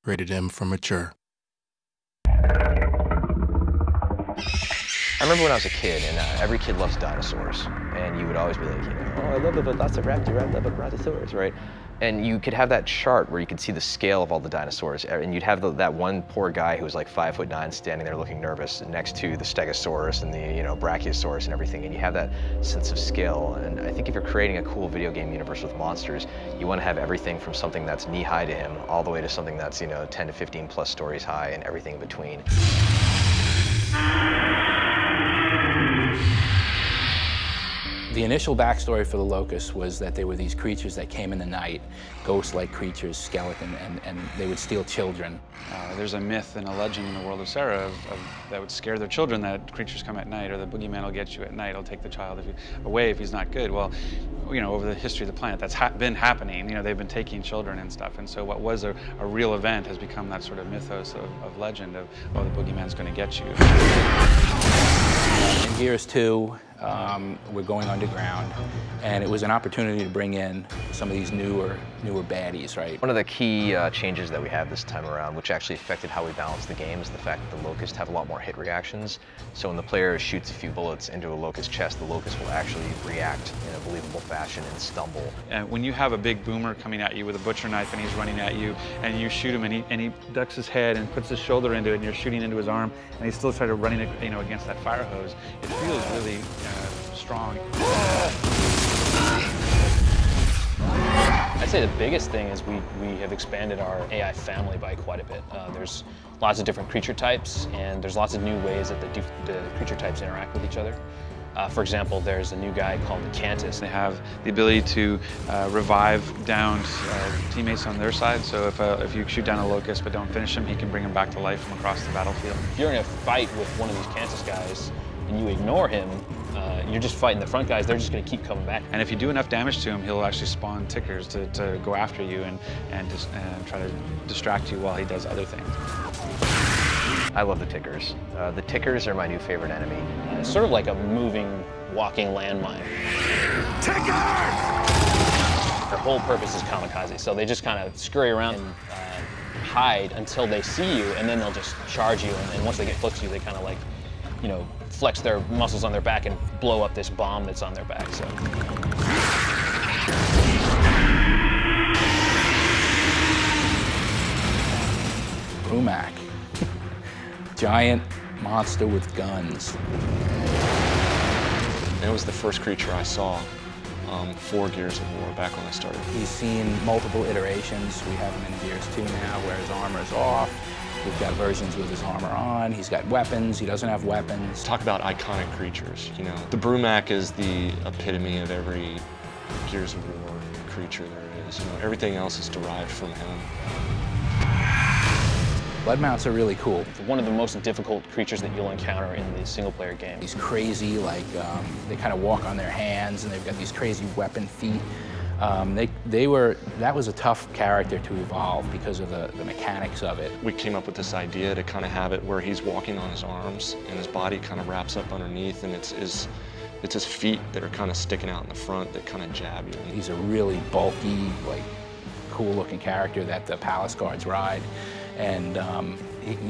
rated M for mature. I remember when I was a kid, and every kid loves dinosaurs, and you would always be like, you know, oh, I love the Velociraptor, I love the Brontosaurus, right? And you could have that chart where you could see the scale of all the dinosaurs, and you'd have that one poor guy who was like 5'9" standing there looking nervous next to the Stegosaurus and the Brachiosaurus and everything, and you have that sense of scale. And I think if you're creating a cool video game universe with monsters, you want to have everything from something that's knee-high to him all the way to something that's 10 to 15 plus stories high and everything in between. The initial backstory for the Locust was that they were these creatures that came in the night, ghost-like creatures, skeleton, and they would steal children. There's a myth and a legend in the world of Sarah that would scare their children that creatures come at night, or the boogeyman will get you at night, he'll take the child away if he's not good. Well, over the history of the planet, that's been happening. They've been taking children and stuff, and so what was a real event has become that sort of mythos of legend of, oh, the boogeyman's going to get you. In Gears 2, we're going underground, and it was an opportunity to bring in some of these newer baddies, right? One of the key changes that we have this time around, which actually affected how we balance the game, is the fact that the Locust have a lot more hit reactions. So when the player shoots a few bullets into a Locust chest, the Locust will actually react in a believable fashion and stumble. And when you have a big boomer coming at you with a butcher knife and he's running at you, and you shoot him and he ducks his head and puts his shoulder into it, and you're shooting into his arm, and he's still sort of running against that fire hose, it feels really strong. I'd say the biggest thing is we have expanded our AI family by quite a bit. There's lots of different creature types, and there's lots of new ways that the creature types interact with each other. For example, there's a new guy called the Cantus. They have the ability to revive downed teammates on their side. So if you shoot down a Locust but don't finish him, he can bring him back to life from across the battlefield. If you're in a fight with one of these Cantus guys and you ignore him, you're just fighting the front guys, they're just going to keep coming back. And if you do enough damage to him, he'll actually spawn tickers to go after you and try to distract you while he does other things. I love the tickers. The tickers are my new favorite enemy. It's sort of like a moving, walking landmine. Tickers! Their whole purpose is kamikaze, so they just kind of scurry around and hide until they see you, and then they'll just charge you, and once they get close to you, they kind of like, flex their muscles on their back and blow up this bomb that's on their back. So. Brumac. Giant monster with guns. It was the first creature I saw for Gears of War back when I started. He's seen multiple iterations. We have him in Gears 2 now where his armor's off. We've got versions with his armor on. He's got weapons. He doesn't have weapons. Talk about iconic creatures, The Brumac is the epitome of every Gears of War creature there is. Everything else is derived from him. Blood mounts are really cool. One of the most difficult creatures that you'll encounter in the single-player game. He's crazy, they kind of walk on their hands, and they've got these crazy weapon feet. That was a tough character to evolve because of the mechanics of it. We came up with this idea to kind of have it where he's walking on his arms, and his body kind of wraps up underneath, and it's his feet that are kind of sticking out in the front that kind of jab you. He's a really bulky, cool-looking character that the palace guards ride. And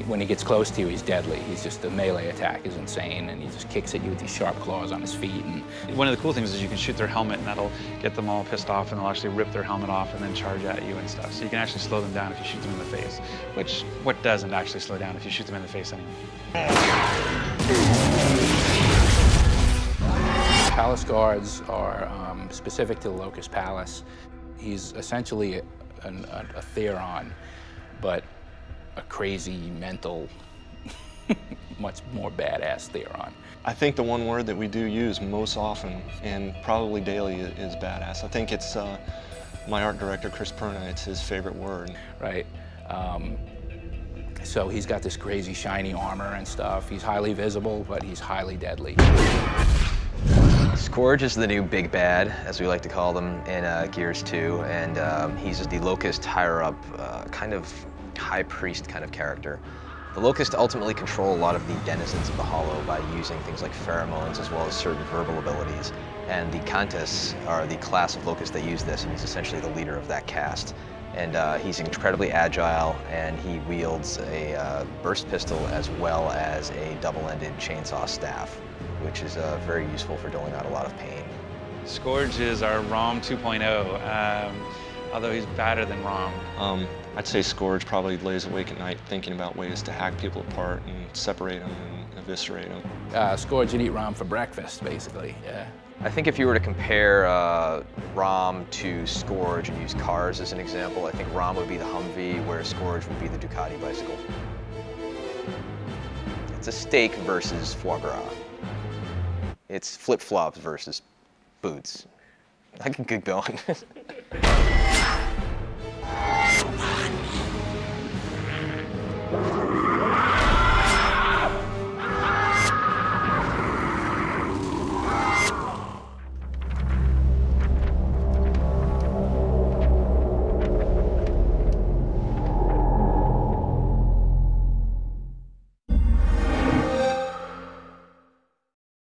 when he gets close to you, he's deadly. The melee attack is insane, and he just kicks at you with these sharp claws on his feet. And one of the cool things is you can shoot their helmet, and that'll get them all pissed off, and they'll actually rip their helmet off and then charge at you and stuff. So you can actually slow them down if you shoot them in the face, which what doesn't actually slow down if you shoot them in the face anyway. Palace guards are specific to the Locust Palace. He's essentially a Theron, but a crazy, mental, much more badass Theron. I think the one word that we do use most often, and probably daily, is badass. I think it's my art director, Chris Perna, it's his favorite word. Right. So he's got this crazy, shiny armor and stuff. He's highly visible, but he's highly deadly. Scourge is the new big bad, as we like to call them, in Gears 2, and he's the Locust higher-up, kind of high priest kind of character. The Locust ultimately control a lot of the denizens of the Hollow by using things like pheromones as well as certain verbal abilities, and the Cantus are the class of Locust that use this, and he's essentially the leader of that caste. And he's incredibly agile, and he wields a burst pistol as well as a double-ended chainsaw staff, which is very useful for doling out a lot of pain. Scourge is our ROM 2.0, although he's badder than ROM. I'd say Scourge probably lays awake at night thinking about ways to hack people apart and separate them and eviscerate them. Scourge would eat Rom for breakfast, basically, yeah. I think if you were to compare ROM to Scourge and use cars as an example, I think ROM would be the Humvee, whereas Scourge would be the Ducati bicycle. It's a steak versus foie gras. It's flip-flops versus boots. I can keep going.